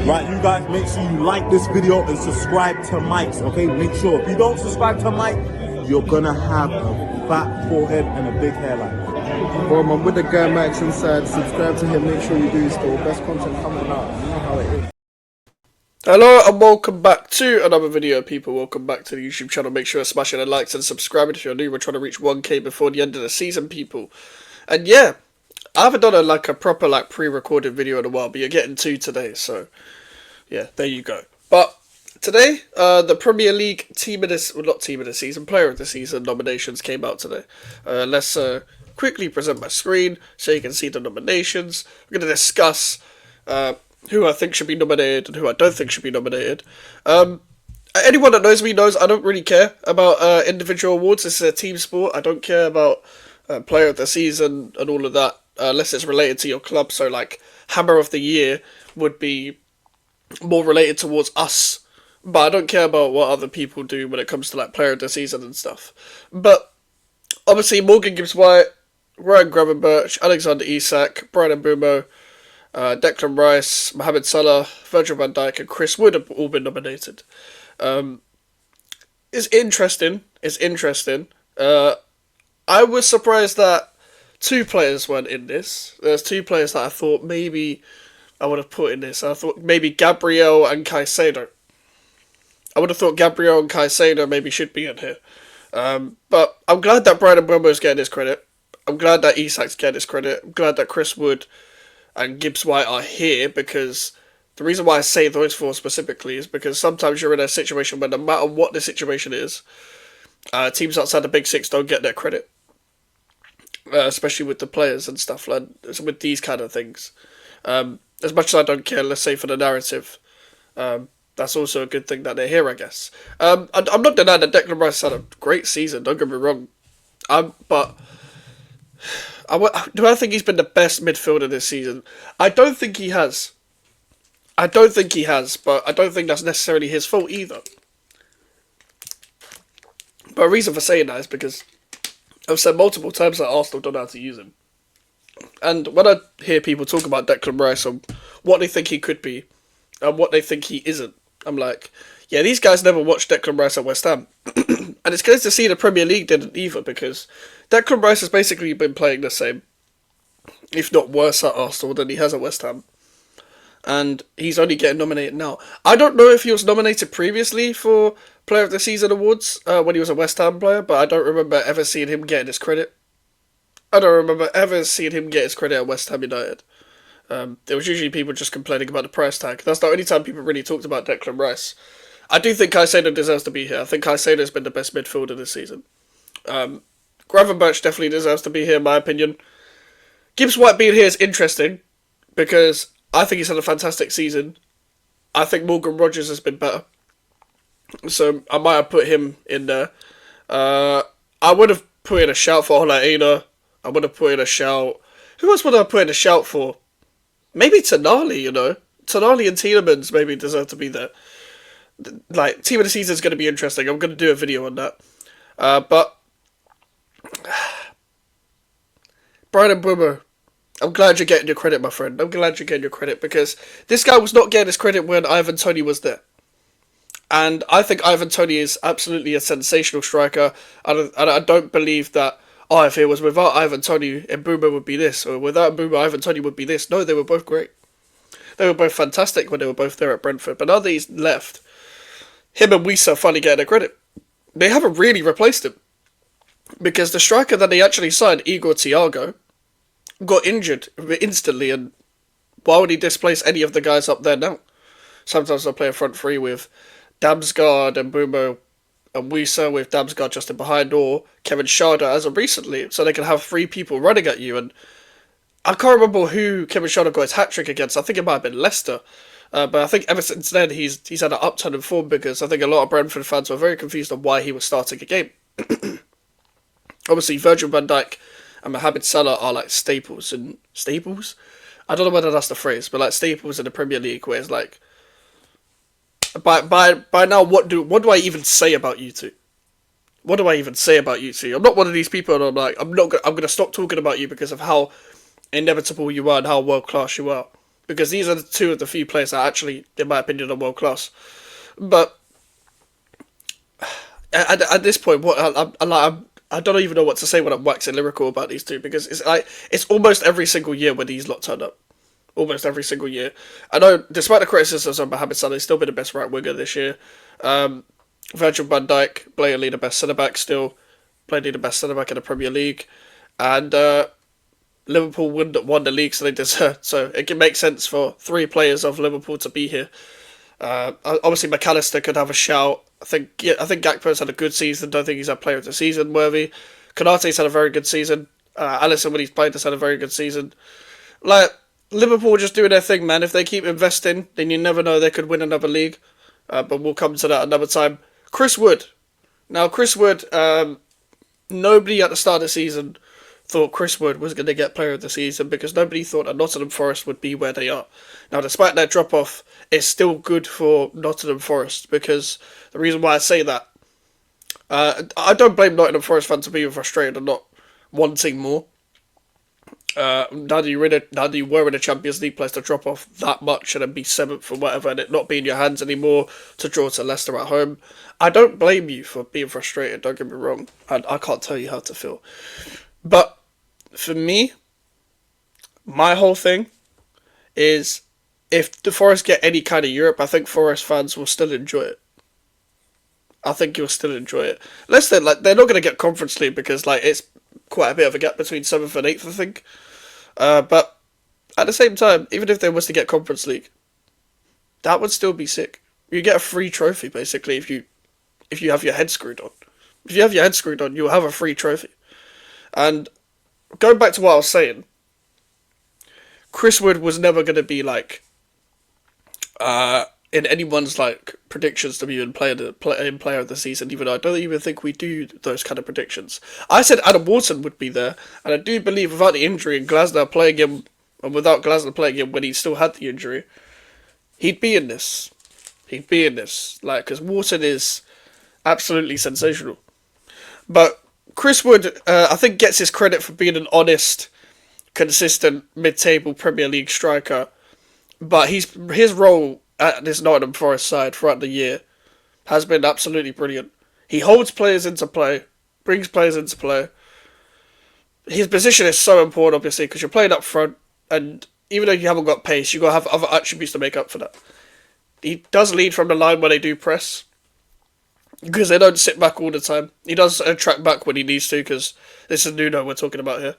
Right, you guys, make sure you like this video and subscribe to Mikez, okay? Make sure, if you don't subscribe to Mikez, you're gonna have a fat forehead and a big hairline. I'm with the guy Mikez inside. Subscribe to him, make sure you do. Still best content coming out. You know how it is. Hello and welcome back to another video, people. Welcome back to the YouTube channel. Make sure to smash the likes and subscribe if you're new. We're trying to reach 1k before the end of the season, people. And yeah, I haven't done a proper pre-recorded video in a while, but you're getting two today, so yeah, there you go. But today, the Premier League team of this, well, not team of the season, player of the season nominations came out today. Let's quickly present my screen so you can see the nominations. We're going to discuss who I think should be nominated and who I don't think should be nominated. Anyone that knows me knows I don't really care about individual awards. This is a team sport. I don't care about player of the season and all of that, unless it's related to your club. So like Hammer of the Year would be more related towards us, but I don't care about what other people do when it comes to like player of the season and stuff. But obviously Morgan Gibbs-White, Ryan Gravenberch, Alexander Isak, Brian Mbeumo, Declan Rice, Mohamed Salah, Virgil van Dijk and Chris Wood have all been nominated. It's interesting. I was surprised that two players weren't in this. There's two players that I thought maybe I would have put in this. I thought maybe Gabriel and Caicedo. I would have thought Gabriel and Caicedo maybe should be in here. But I'm glad that Brian Mbeumo is getting his credit. I'm glad that Isak's getting his credit. I'm glad that Chris Wood and Gibbs-White are here, because the reason why I say those four specifically is because sometimes you're in a situation where no matter what the situation is, teams outside the Big Six don't get their credit. Especially with the players and stuff, like with these kind of things. As much as I don't care, let's say for the narrative, that's also a good thing that they're here, I guess. I'm not denying that Declan Rice had a great season, don't get me wrong. But do I think he's been the best midfielder this season? I don't think he has. But I don't think that's necessarily his fault either. But a reason for saying that is because I've said multiple times that Arsenal don't know how to use him. And when I hear people talk about Declan Rice and what they think he could be and what they think he isn't, I'm like, yeah, these guys never watched Declan Rice at West Ham. And it's good to see the Premier League didn't either, because Declan Rice has basically been playing the same, if not worse, at Arsenal than he has at West Ham. And he's only getting nominated now. I don't know if he was nominated previously for Player of the Season awards when he was a West Ham player, but I don't remember ever seeing him getting his credit. I don't remember ever seeing him get his credit at West Ham United. There was usually people just complaining about the price tag. That's the only time people really talked about Declan Rice. I do think Caicedo deserves to be here. I think Caicedo has been the best midfielder this season. Gravenberch definitely deserves to be here, in my opinion. Gibbs-White being here is interesting, because I think he's had a fantastic season. I think Morgan Rogers has been better, so I might have put him in there. I would have put in a shout for Ola Aina. I would have put in a shout. Who else would I put in a shout for? Maybe Tonali, you know. Tonali and Tielemans maybe deserve to be there. Like, team of the season is going to be interesting. I'm going to do a video on that. But Brian Mbeumo, I'm glad you're getting your credit, my friend. I'm glad you're getting your credit, because this guy was not getting his credit when Ivan Toney was there. And I think Ivan Toney is absolutely a sensational striker. And I don't believe that, if it was without Ivan Toney, Mbeumo would be this, or without Mbeumo, Ivan Toney would be this. No, they were both great. They were both fantastic when they were both there at Brentford. But now that he's left, him and Wissa finally getting their credit. They haven't really replaced him, because the striker that they actually signed, Igor Thiago, got injured instantly, and why would he displace any of the guys up there now? Sometimes they'll play a front three with Damsgaard and Mbeumo and Wissa, with Damsgaard just in behind, or Kevin Schade as of recently, so they can have three people running at you. And I can't remember who Kevin Schade got his hat-trick against. I think it might have been Leicester. But I think ever since then, he's had an upturn in form, because I think a lot of Brentford fans were very confused on why he was starting a game. Obviously, Virgil van Dijk and Mohamed Salah are like staples. Staples? I don't know whether that's the phrase, but like staples in the Premier League, where it's like, by now, what do I even say about you two? What do I even say about you two? I'm not one of these people, and I'm like, I'm gonna stop talking about you because of how inevitable you are and how world class you are. because these are the two of the few players that actually, in my opinion, are world class. But at this point, I don't even know what to say when I'm waxing lyrical about these two, because it's almost every single year when these lot turn up. Almost every single year. I know, despite the criticisms of Mohamed Salah, he's still been the best right winger this year. Virgil van Dijk, blatantly the best centre back still, blatantly the best centre back in the Premier League, and Liverpool won the league, so they deserve. So it can make sense for three players of Liverpool to be here. Obviously, McAllister could have a shout. I think Gakpo's had a good season. Don't think he's had player of the season worthy. Konate's had a very good season. Alisson, when he's played, has had a very good season. Like, Liverpool just doing their thing, man. If they keep investing, then you never know, they could win another league. But we'll come to that another time. Chris Wood. Now, Chris Wood, nobody at the start of the season thought Chris Wood was going to get player of the season, because nobody thought that Nottingham Forest would be where they are. Now, despite that drop-off, it's still good for Nottingham Forest, because the reason why I say that, I don't blame Nottingham Forest fans for being frustrated and not wanting more. Now that you were in a Champions League place, to drop off that much and then be 7th or whatever, and it not be in your hands anymore to draw to Leicester at home, I don't blame you for being frustrated, don't get me wrong, and I can't tell you how to feel. But for me, my whole thing is, if the Forest get any kind of Europe, I think Forest fans will still enjoy it. I think you'll still enjoy it. Leicester, they're not going to get Conference League, because it's quite a bit of a gap between 7th and 8th, I think. But at the same time, even if they was to get Conference League, that would still be sick. You get a free trophy, basically, if you have your head screwed on. If you have your head screwed on, you'll have a free trophy. And going back to what I was saying, Chris Wood was never going to be in anyone's predictions to be in player of the season, even though I don't even think we do those kind of predictions. I said Adam Wharton would be there, and I do believe without the injury and Glasner playing him, and without Glasner playing him when he still had the injury, he'd be in this. Because Wharton is absolutely sensational. But Chris Wood, I think, gets his credit for being an honest, consistent, mid-table Premier League striker. But his role at this Nottingham Forest side throughout the year has been absolutely brilliant. He holds players into play, brings players into play. His position is so important, obviously, because you're playing up front, and even though you haven't got pace, you've got to have other attributes to make up for that. He does lead from the line when they do press, because they don't sit back all the time. He does track back when he needs to, because this is Nuno we're talking about here.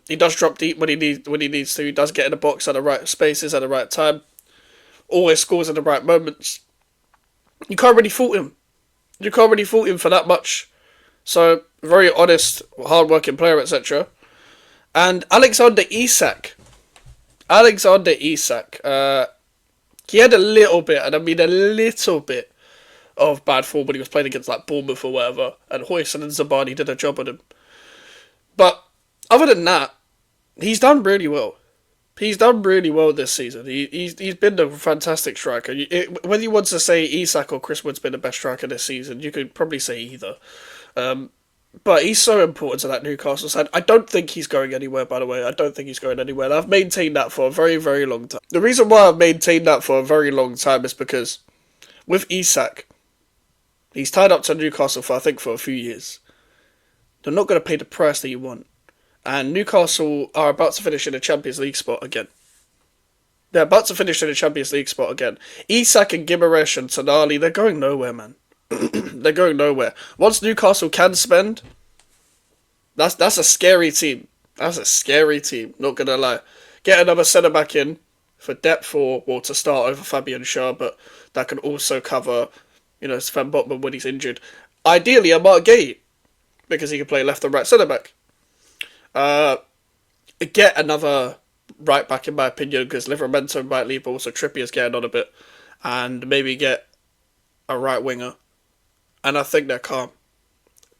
He does drop deep when he needs to. He does get in the box at the right spaces at the right time. Always scores in the right moments. You can't really fault him. For that much. So, very honest, hard-working player, etc. And Alexander Isak. He had a little bit, and I mean a little bit, of bad form when he was playing against Bournemouth or whatever, and Huijsen and Zabani did a job on him. But other than that, he's done really well. He's done really well this season. He's been a fantastic striker. Whether you want to say Isak or Chris Wood's been the best striker this season, you could probably say either. But he's so important to that Newcastle side. I don't think he's going anywhere, by the way. I don't think he's going anywhere. And I've maintained that for a very, very long time. The reason why I've maintained that for a very long time is because with Isak, he's tied up to Newcastle for a few years. They're not going to pay the price that you want. And Newcastle are about to finish in a Champions League spot again. Isak and Gimaresh and Tonali, they're going nowhere, man. They're going nowhere. Once Newcastle can spend, that's a scary team. Not gonna lie. Get another centre back in for depth or to start over Fabian Schär, but that can also cover, Sven Botman when he's injured. Ideally, a Mark Gay, because he can play left and right centre back. Get another right back, in my opinion, because Livramento might leave, but also Trippier's getting on a bit, and maybe get a right winger. And I think they're calm.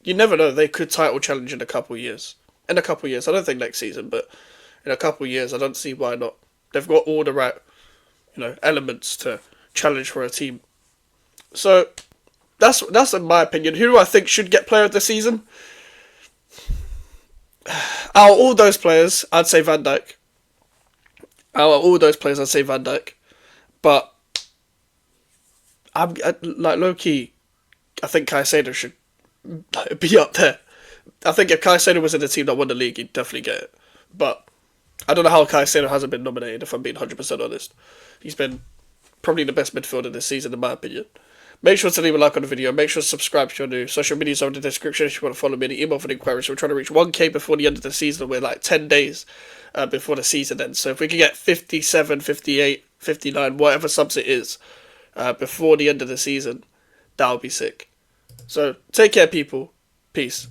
You never know, they could title challenge in a couple of years. I don't think next season, but in a couple of years, I don't see why not. They've got all the right, elements to challenge for a team. So, that's in my opinion. Who do I think should get player of the season? Out of all those players, I'd say Van Dijk. Out of all those players, I'd say Van Dijk. But like low key, I think Caicedo should be up there. I think if Caicedo was in the team that won the league, he'd definitely get it. But I don't know how Caicedo hasn't been nominated, if I'm being 100% honest. He's been probably the best midfielder this season, in my opinion. Make sure to leave a like on the video. Make sure to subscribe if you're new. Social medias are in the description if you want to follow me. The email for the inquiries. So we're trying to reach 1K before the end of the season. We're like 10 days before the season ends. So if we can get 57, 58, 59, whatever subs it is, before the end of the season, that would be sick. So take care, people. Peace.